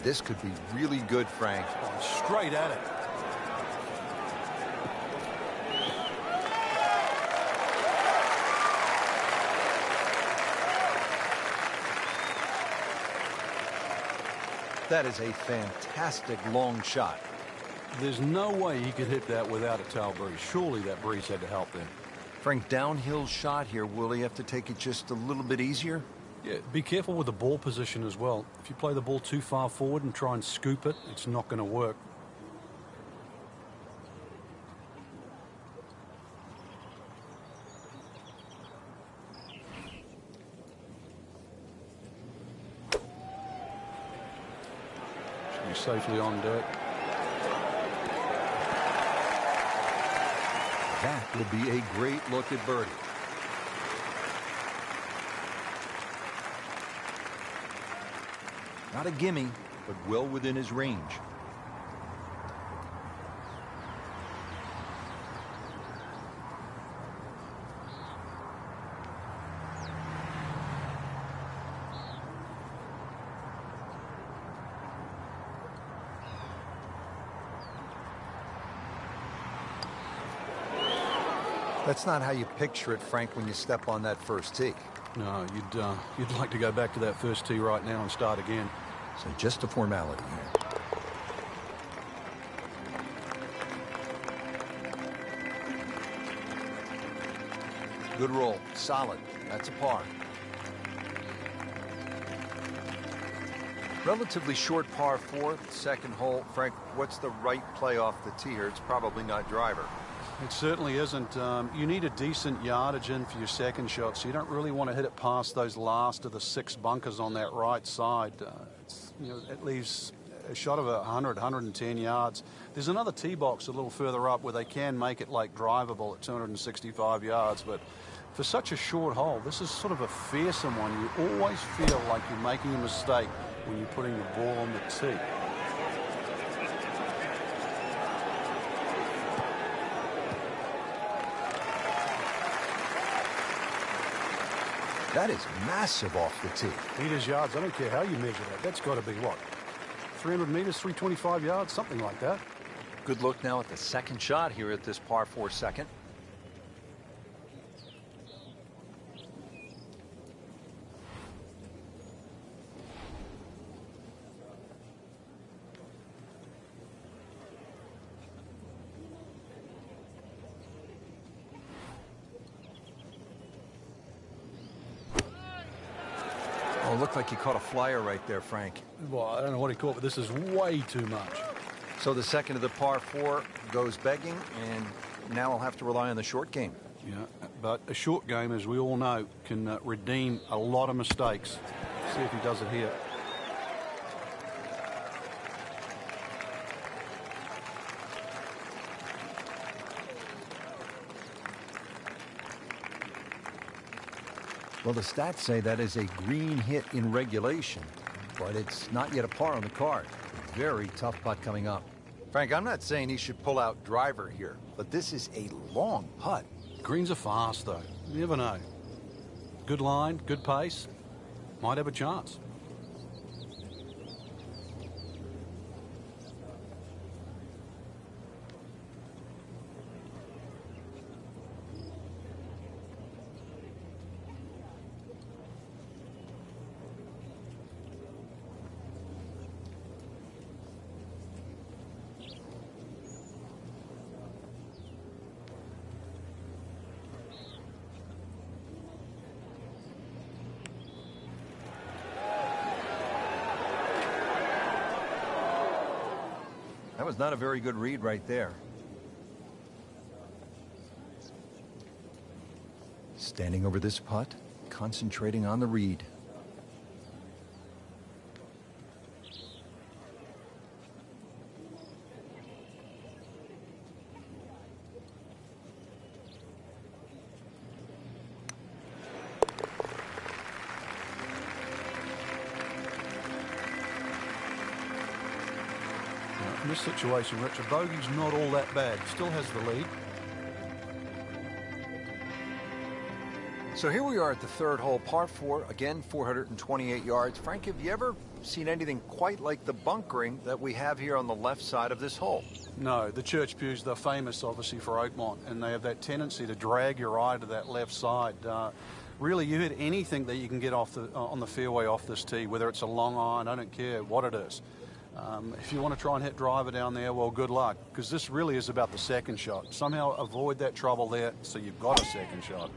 This could be really good, Frank. Straight at it. That is a fantastic long shot. There's no way he could hit that without a tail breeze. Surely that breeze had to help them. Frank, downhill shot here. Will he have to take it just a little bit easier? Yeah, be careful with the ball position as well. If you play the ball too far forward and try and scoop it, it's not going to work. Should be safely on deck. That will be a great look at birdie. Not a gimme, but well within his range. That's not how you picture it, Frank, when you step on that first tee. No, you'd like to go back to that first tee right now and start again. So just a formality here. Good roll. Solid. That's a par. Relatively short par 4, second hole. Frank, what's the right play off the tee here? It's probably not driver. It certainly isn't. You need a decent yardage in for your second shot, so you don't really want to hit it past those last of the 6 bunkers on that right side. It leaves a shot of 100, 110 yards. There's another tee box a little further up where they can make it like drivable at 265 yards, but for such a short hole, this is sort of a fearsome one. You always feel like you're making a mistake when you're putting the ball on the tee. That is massive off the tee. Meters, yards, I don't care how you measure that. That's got to be, what, 300 meters, 325 yards, something like that. Good look now at the second shot here at this par 4 second. Oh, looked like he caught a flyer right there, Frank. Well, I don't know what he caught, but this is way too much. So the second of the par 4 goes begging, and now he'll have to rely on the short game. Yeah, but a short game, as we all know, can redeem a lot of mistakes. See if he does it here. Well, the stats say that is a green hit in regulation, but it's not yet a par on the card. Very tough putt coming up. Frank, I'm not saying he should pull out driver here, but this is a long putt. Greens are fast, though. You never know. Good line, good pace. Might have a chance. That was not a very good read right there. Standing over this putt, concentrating on the read. In this situation, Rich, a bogey's not all that bad. Still has the lead. So here we are at the third hole, par 4, again 428 yards. Frank, have you ever seen anything quite like the bunkering that we have here on the left side of this hole. No, the church pews, they're famous, obviously, for Oakmont, and they have that tendency to drag your eye to that left side. Really, you hit anything that you can get off on the fairway off this tee, whether it's a long iron, I don't care what it is. If you want to try and hit driver down there, well, good luck, because this really is about the second shot. Somehow avoid that trouble there so you've got a second shot.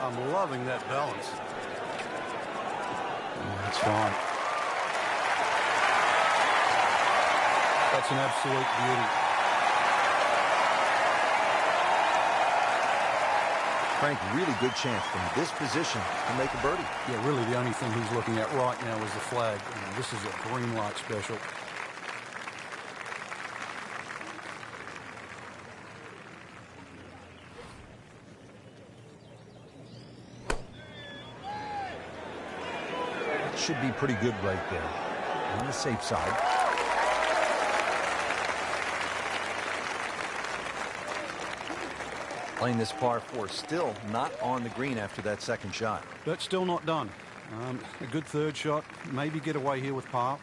I'm loving that balance. That's fine. That's an absolute beauty. Frank, really good chance from this position to make a birdie. Yeah, really the only thing he's looking at right now is the flag. This is a green light special. Should be pretty good right there. On the safe side. Playing this par 4, still not on the green after that second shot. But still not done. A good third shot. Maybe get away here with par.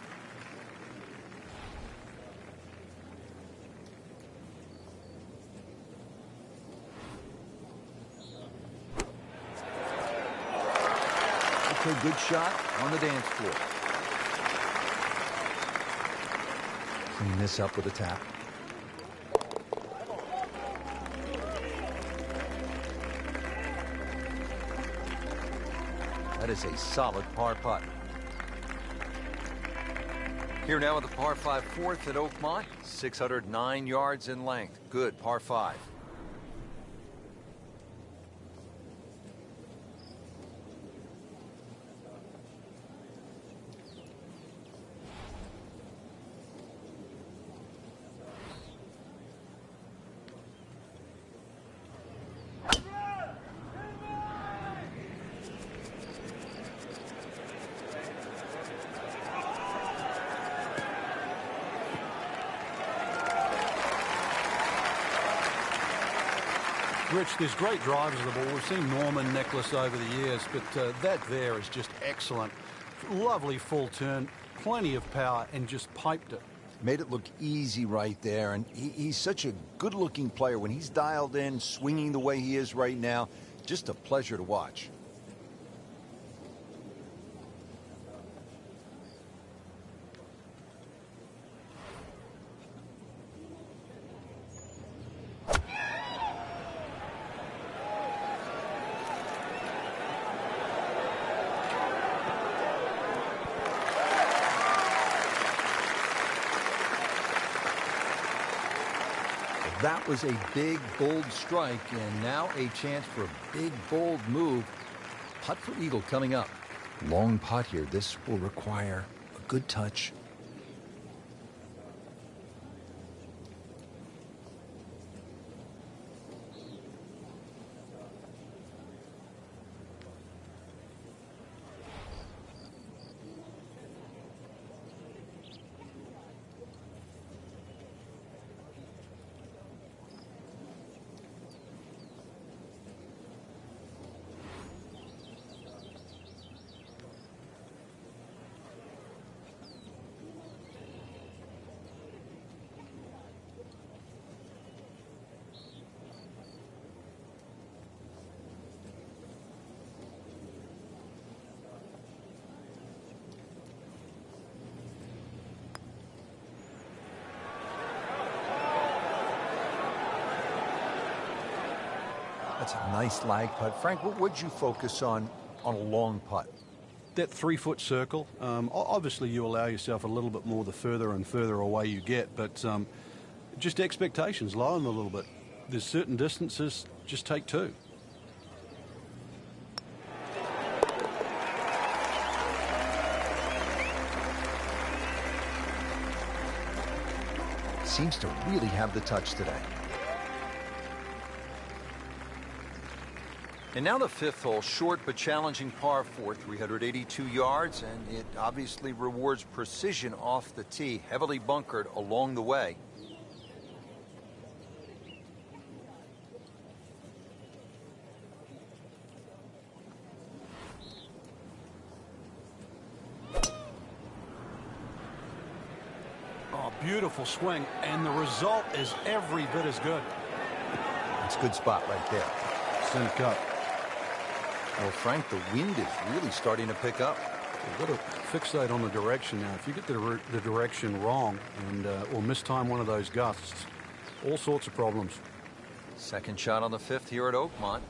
Okay, good shot on the dance floor. Clean this up with a tap. That is a solid par putt. Here now with the par 5 fourth at Oakmont, 609 yards in length. Good par 5. Rich, there's great drivers of the ball. We've seen Norman, Nicholas over the years, but that there is just excellent. Lovely full turn, plenty of power, and just piped it. Made it look easy right there, and he's such a good-looking player. When he's dialed in, swinging the way he is right now, just a pleasure to watch. That was a big, bold strike, and now a chance for a big, bold move. Putt for eagle coming up. Long putt here. This will require a good touch. That's a nice lag putt. Frank, what would you focus on a long putt? That 3-foot circle. Obviously, you allow yourself a little bit more the further and further away you get, but just expectations, lower them a little bit. There's certain distances, just take 2. Seems to really have the touch today. And now the 5th hole, short but challenging par 4, 382 yards, and it obviously rewards precision off the tee, heavily bunkered along the way. beautiful swing, and the result is every bit as good. It's a good spot right there. Center cut. Well, Frank, the wind is really starting to pick up. You've got to fixate on the direction now. If you get the direction wrong and or mistime one of those gusts, all sorts of problems. Second shot on the 5th here at Oakmont.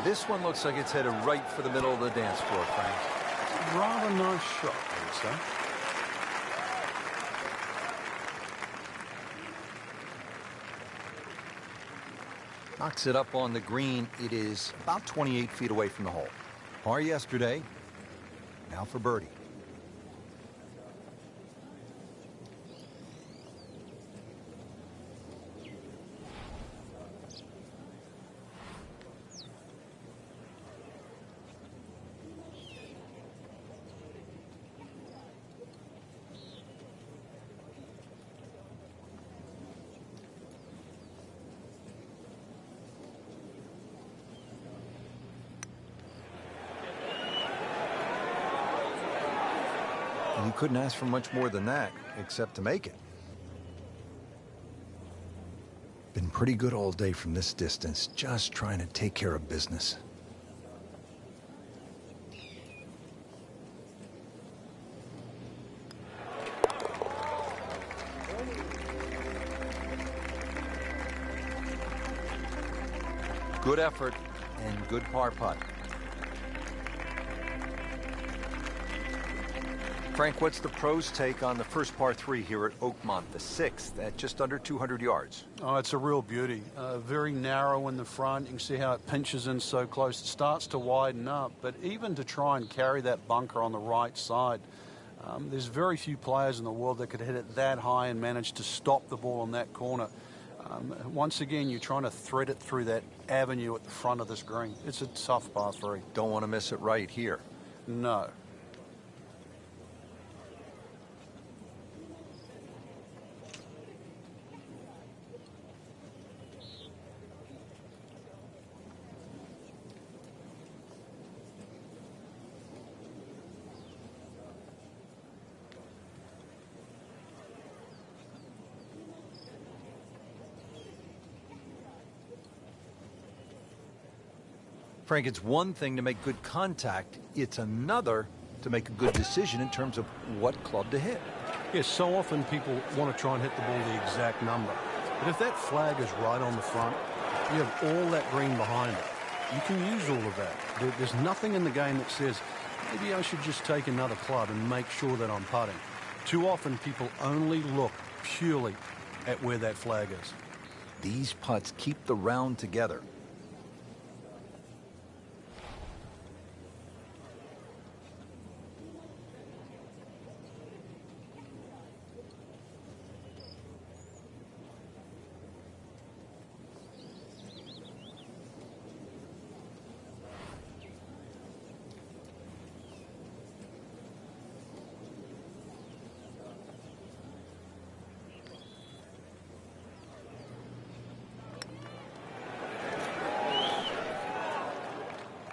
This one looks like it's headed right for the middle of the dance floor, Frank. Rather nice shot, I would say. Knocks it up on the green. It is about 28 feet away from the hole. Par yesterday. Now for birdie. You couldn't ask for much more than that, except to make it. Been pretty good all day from this distance, just trying to take care of business. Good effort and good par putt. Frank, what's the pros' take on the first par 3 here at Oakmont, the 6th, at just under 200 yards? Oh, it's a real beauty. Very narrow in the front. You can see how it pinches in so close. It starts to widen up, but even to try and carry that bunker on the right side, there's very few players in the world that could hit it that high and manage to stop the ball on that corner. Once again, you're trying to thread it through that avenue at the front of this green. It's a tough par 3. Don't want to miss it right here. No. Frank, it's one thing to make good contact. It's another to make a good decision in terms of what club to hit. Yes, so often people want to try and hit the ball the exact number. But if that flag is right on the front, you have all that green behind it. You can use all of that. There's nothing in the game that says, maybe I should just take another club and make sure that I'm putting. Too often people only look purely at where that flag is. These putts keep the round together.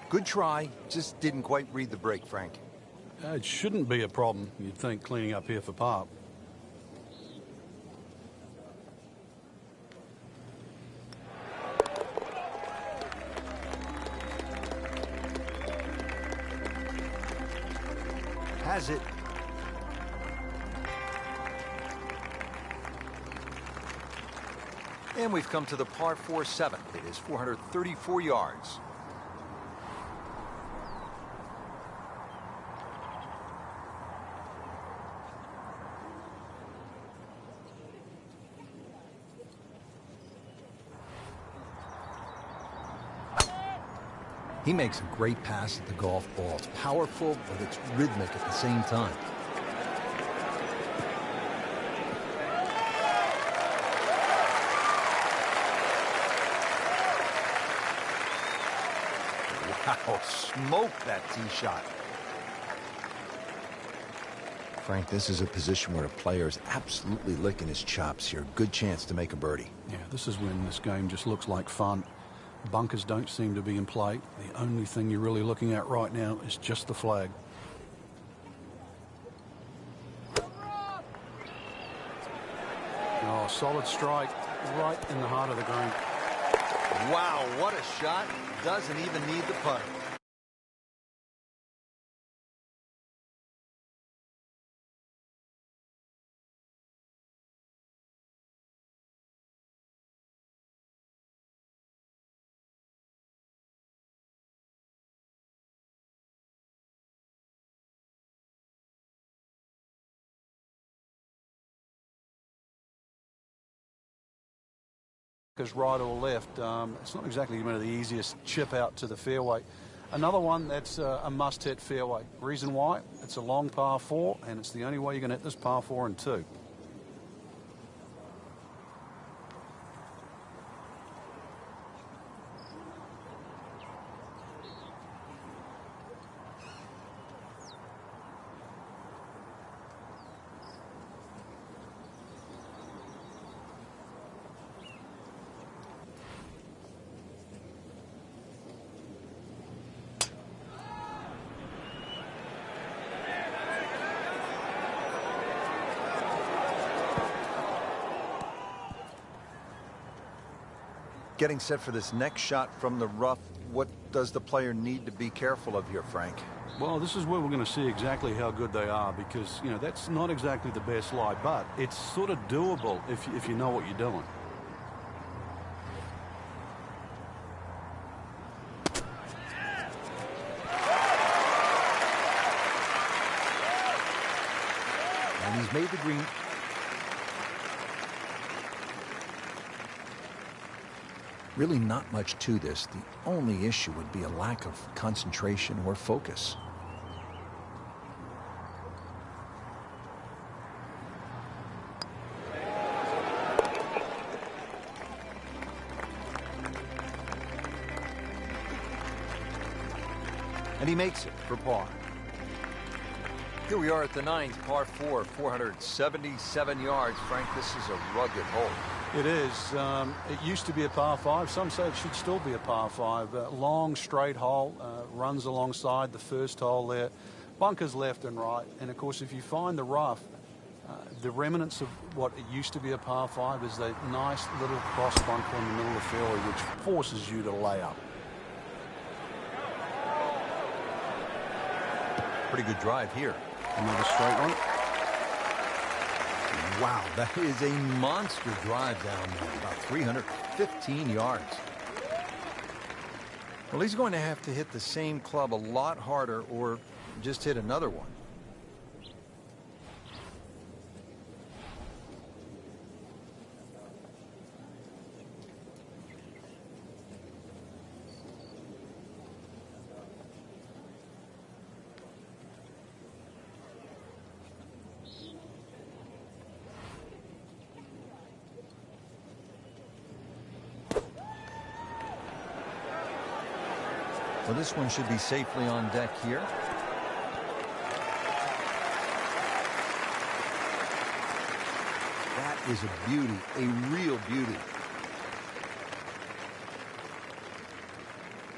Good try, just didn't quite read the break, Frank. It shouldn't be a problem, you'd think, cleaning up here for par. Has it. And we've come to the par 4 7th. It is 434 yards. He makes a great pass at the golf ball. It's powerful, but it's rhythmic at the same time. Wow, smoke that tee shot. Frank, this is a position where a player is absolutely licking his chops here. Good chance to make a birdie. Yeah, this is when this game just looks like fun. Bunkers don't seem to be in play. The only thing you're really looking at right now is just the flag. Oh, solid strike right in the heart of the green. Wow, what a shot. Doesn't even need the putt. Because right or left, it's not exactly one of the easiest chip out to the fairway. Another one that's a must-hit fairway. Reason why? It's a long par 4, and it's the only way you're going to hit this par 4 in 2. Getting set for this next shot from the rough, what does the player need to be careful of here, Frank? Well, this is where we're going to see exactly how good they are, because, you know, that's not exactly the best lie, but it's sort of doable if you know what you're doing. And he's made the green. Really not much to this. The only issue would be a lack of concentration or focus. And he makes it for par. Here we are at the 9th, par 4, 477 yards. Frank, this is a rugged hole. It is. It used to be a par 5. Some say it should still be a par 5. Long, straight hole, runs alongside the first hole there. Bunkers left and right. And, of course, if you find the rough, the remnants of what it used to be a par 5 is that nice little cross bunker in the middle of the fairway, which forces you to lay up. Pretty good drive here. Another straight one. Wow, that is a monster drive down there, about 315 yards. Well, he's going to have to hit the same club a lot harder or just hit another one. Well, this one should be safely on deck here. That is a beauty, a real beauty.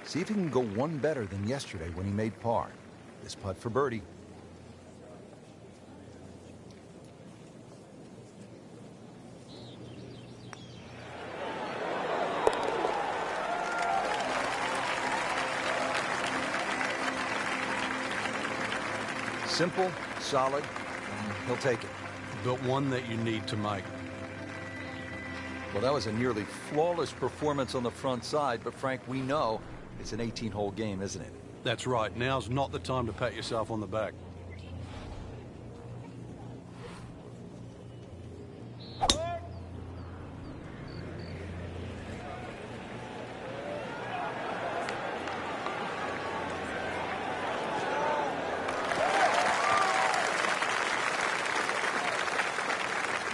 See if he can go one better than yesterday when he made par. This putt for birdie. Simple, solid, and he'll take it. But one that you need to make. Well, that was a nearly flawless performance on the front side, but Frank, we know it's an 18-hole game, isn't it? That's right. Now's not the time to pat yourself on the back.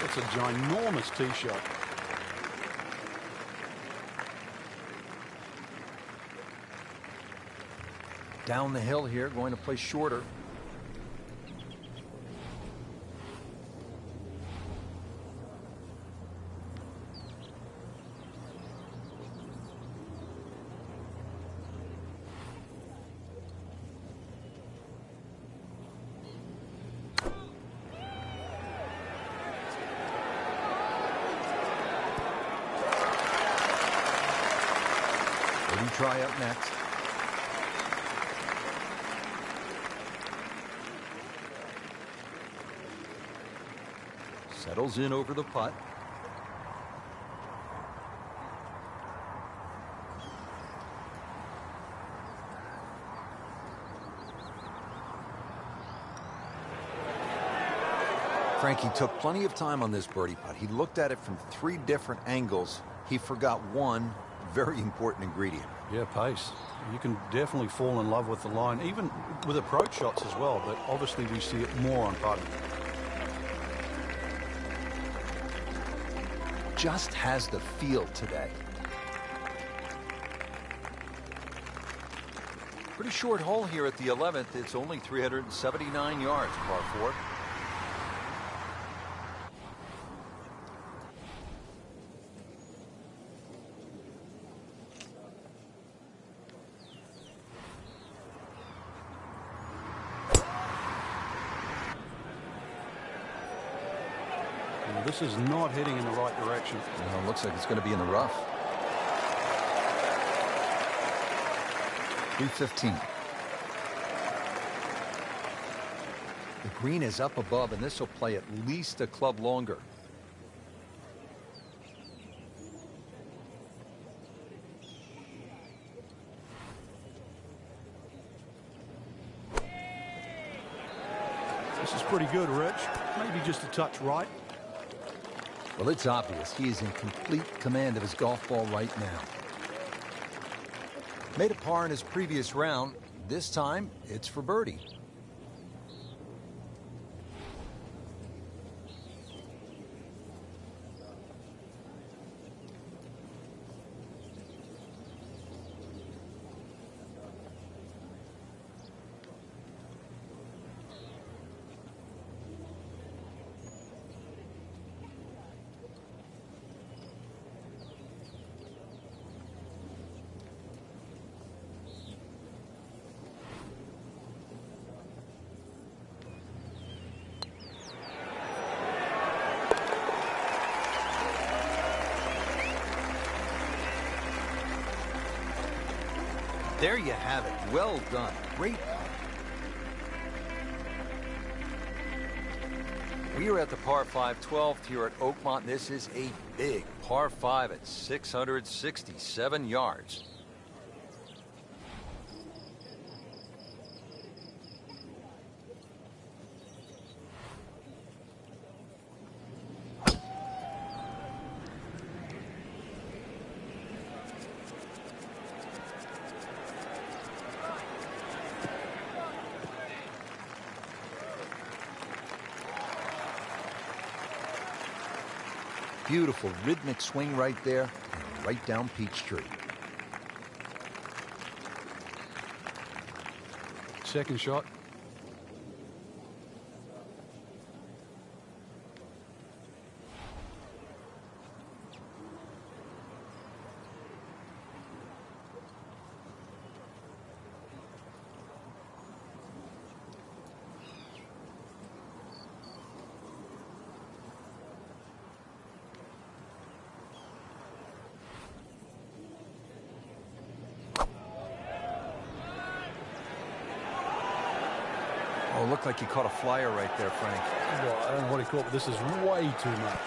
It's a ginormous tee shot. Down the hill here, going to play shorter. try up next. Settles in over the putt. Frankie took plenty of time on this birdie putt. He looked at it from 3 different angles. He forgot one very important ingredient. Yeah, pace. You can definitely fall in love with the line, even with approach shots as well, but obviously we see it more on putting. Just has the feel today. Pretty short hole here at the 11th. It's only 379 yards, par 4. This is not heading in the right direction. Well, it looks like it's going to be in the rough. 315. The green is up above, and this will play at least a club longer. This is pretty good, Rich. Maybe just a touch right. Well, it's obvious he is in complete command of his golf ball right now. Made a par in his previous round. This time, it's for birdie. There you have it. Well done. Great putt. We are at the par 5 12th here at Oakmont. This is a big par 5 at 667 yards. Beautiful rhythmic swing right there, and right down Peachtree. Second shot. Oh, looked like he caught a flyer right there, Frank. Well, I don't know what he caught, but this is way too much.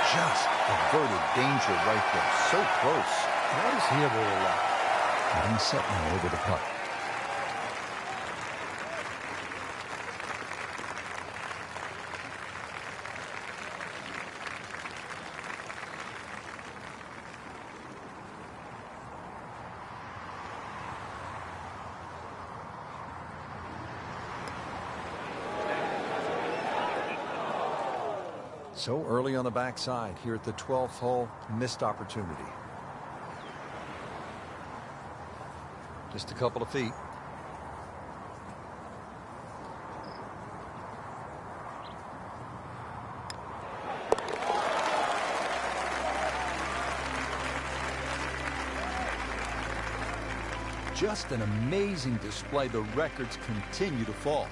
Just averted danger right there. So close. What is he able to allow? Getting set now over the putt. So early on the backside here at the 12th hole, missed opportunity. Just a couple of feet. Just an amazing display. The records continue to fall.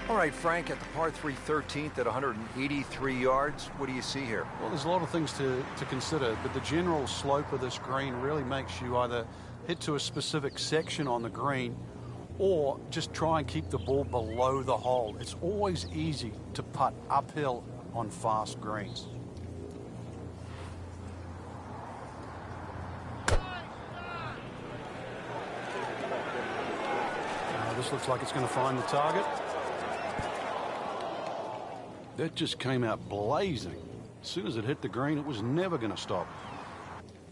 All right, Frank, at the par 3 13th at 183 yards, what do you see here? Well, there's a lot of things to consider, but the general slope of this green really makes you either hit to a specific section on the green or just try and keep the ball below the hole. It's always easy to putt uphill on fast greens. This looks like it's going to find the target. That just came out blazing. As soon as it hit the green, it was never going to stop.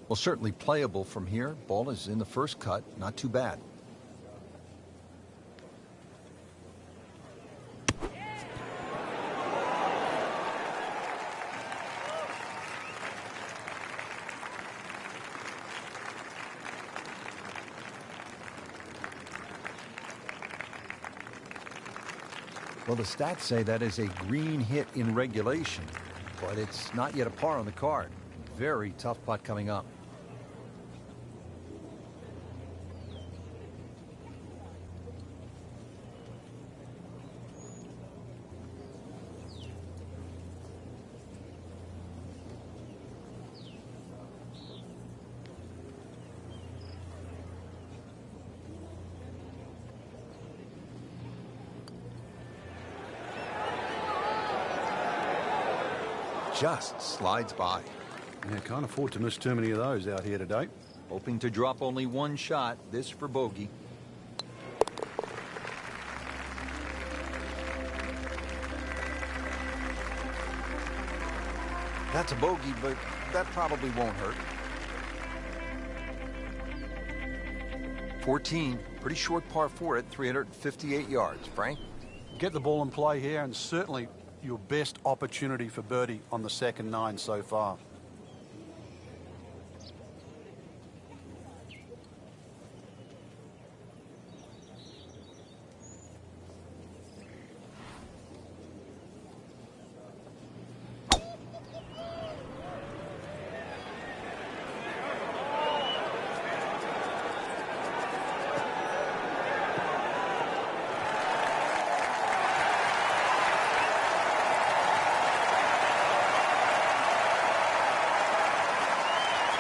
Well, certainly playable from here. Ball is in the first cut. Not too bad. Well, the stats say that is a green hit in regulation, but it's not yet a par on the card. Very tough putt coming up. Just slides by. Yeah, can't afford to miss too many of those out here today. Hoping to drop only one shot, this for bogey. That's a bogey, but that probably won't hurt. 14, pretty short par 4 at 358 yards. Frank? Get the ball in play here, and certainly your best opportunity for birdie on the second 9 so far.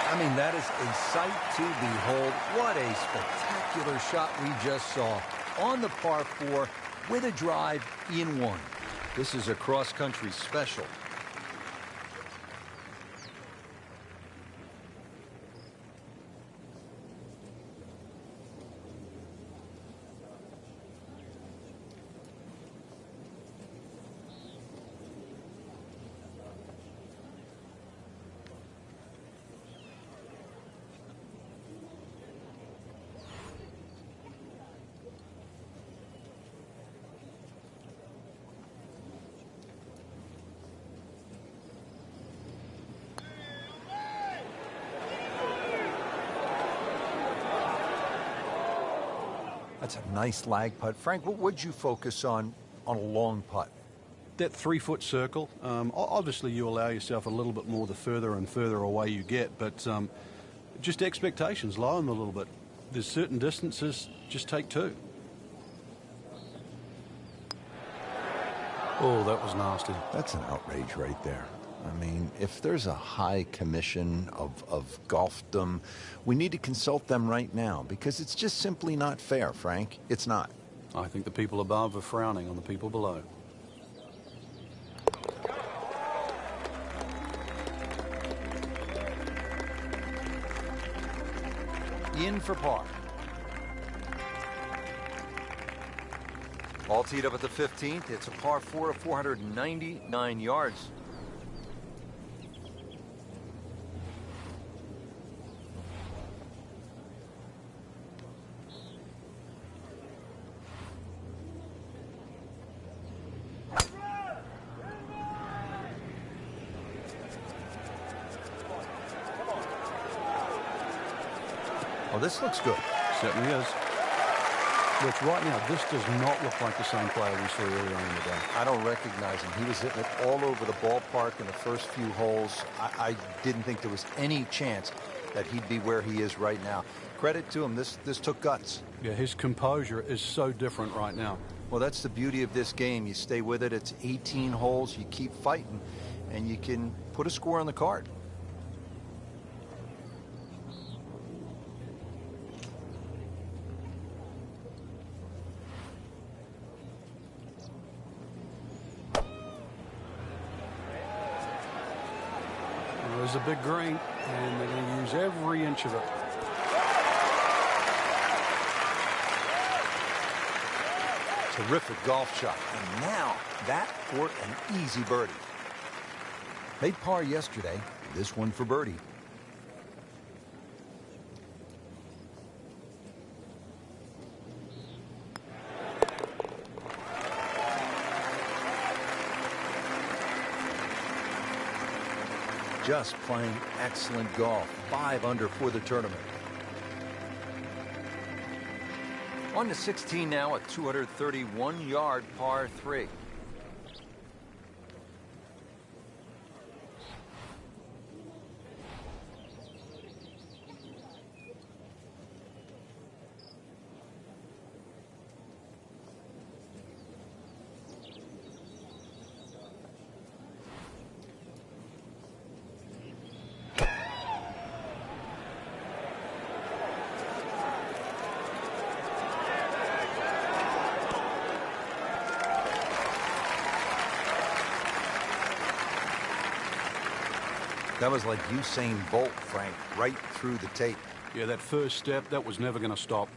I mean, that is a sight to behold. What a spectacular shot we just saw on the par 4 with a drive in one. This is a cross-country special. That's a nice lag putt. Frank, what would you focus on a long putt? That 3-foot circle, obviously you allow yourself a little bit more the further and further away you get, but just expectations, lower them a little bit. There's certain distances, just take 2. Oh, that was nasty. That's an outrage right there. I mean, if there's a high commission of golfdom, we need to consult them right now because it's just simply not fair, Frank. It's not. I think the people above are frowning on the people below. In for par. All teed up at the 15th. It's a par 4 of 499 yards. Oh, this looks good. Certainly is. Which right now, this does not look like the same player we saw earlier on in the day. I don't recognize him. He was hitting it all over the ballpark in the first few holes. I didn't think there was any chance that he'd be where he is right now. Credit to him. This took guts. Yeah, his composure is so different right now. Well, that's the beauty of this game. You stay with it. It's 18 holes. You keep fighting, and you can put a score on the card. There's a big green, and they're going to use every inch of it. Terrific golf shot. And now that for an easy birdie. Made par yesterday. This one for birdie. Just playing excellent golf. 5 under for the tournament. On to 16 now, a 231-yard par 3. That was like Usain Bolt, Frank, right through the tape. Yeah, that first step, that was never going to stop.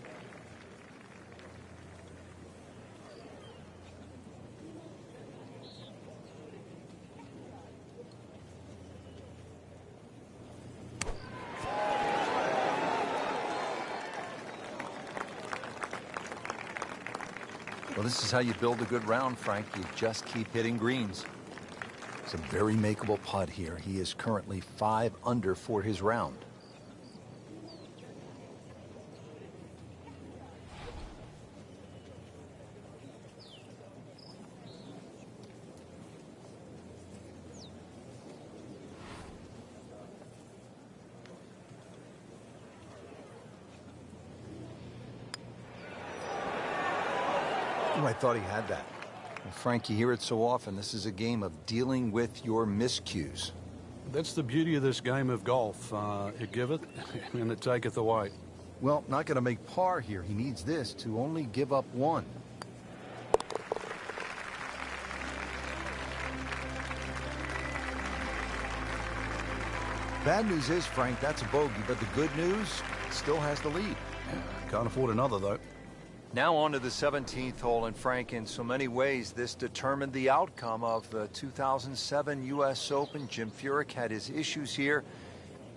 Well, this is how you build a good round, Frank. You just keep hitting greens. It's a very makeable putt here. He is currently 5 under for his round. Oh, I thought he had that. Well, Frank, you hear it so often. This is a game of dealing with your miscues. That's the beauty of this game of golf. It giveth and it taketh away. Well, not going to make par here. He needs this to only give up 1. Bad news is, Frank, that's a bogey, but the good news, still has the lead. Can't afford another, though. Now on to the 17th hole, and Frank, in so many ways, this determined the outcome of the 2007 U.S. Open. Jim Furyk had his issues here.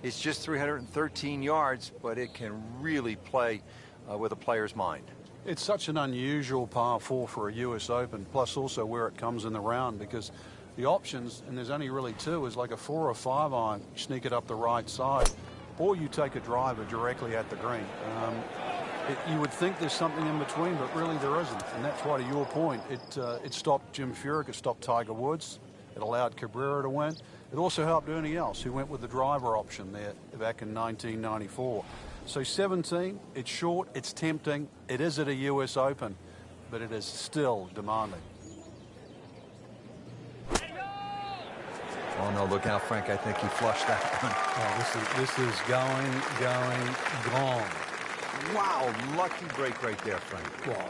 It's just 313 yards, but it can really play with a player's mind. It's such an unusual par 4 for a U.S. Open, plus also where it comes in the round, because the options, and there's only really 2, is like a 4 or 5 iron, sneak it up the right side, or you take a driver directly at the green. You would think there's something in between, but really there isn't. And that's why, to your point, it stopped Jim Furyk, it stopped Tiger Woods, it allowed Cabrera to win. It also helped Ernie Els, who went with the driver option there back in 1994. So 17, it's short, it's tempting, it is at a U.S. Open, but it is still demanding. Oh, no, look out, Frank. I think he flushed that one. Oh, this is gone. Wow, lucky break right there, Frank. Well,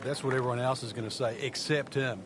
that's what everyone else is going to say, except him.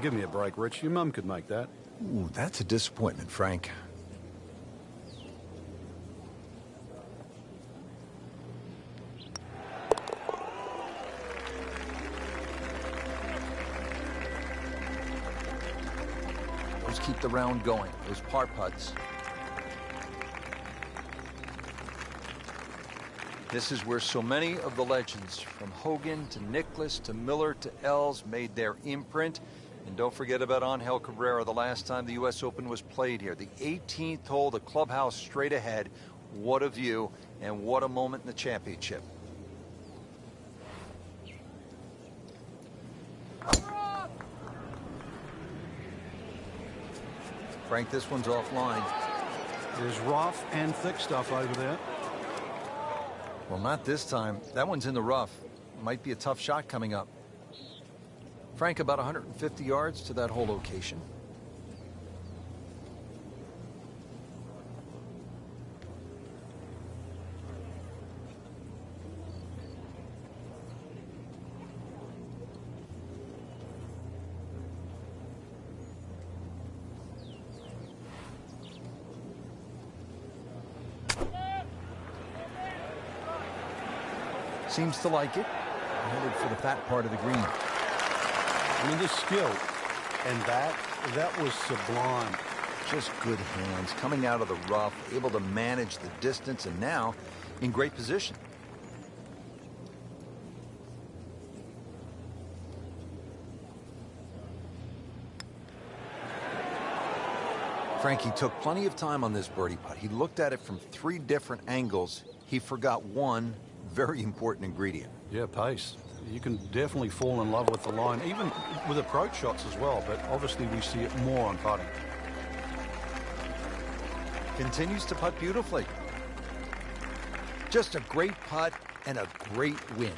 Give me a break, Rich. Your mum could make that. Ooh, that's a disappointment, Frank. Let's keep the round going. Those par putts. This is where so many of the legends, from Hogan to Nicklaus to Miller to Els, made their imprint. And don't forget about Angel Cabrera, the last time the U.S. Open was played here. The 18th hole, the clubhouse straight ahead. What a view, and what a moment in the championship. Frank, this one's offline. There's rough and thick stuff over there. Well, not this time. That one's in the rough. Might be a tough shot coming up. Frank, about 150 yards to that hole location. Seems to like it. Headed for the fat part of the green. I mean, the skill, and that was sublime. Just good hands, coming out of the rough, able to manage the distance, and now in great position. Frankie took plenty of time on this birdie putt. He looked at it from 3 different angles. He forgot one very important ingredient. Yeah, pace. You can definitely fall in love with the line, even with approach shots as well, but obviously we see it more on putting. Continues to putt beautifully. Just a great putt and a great win.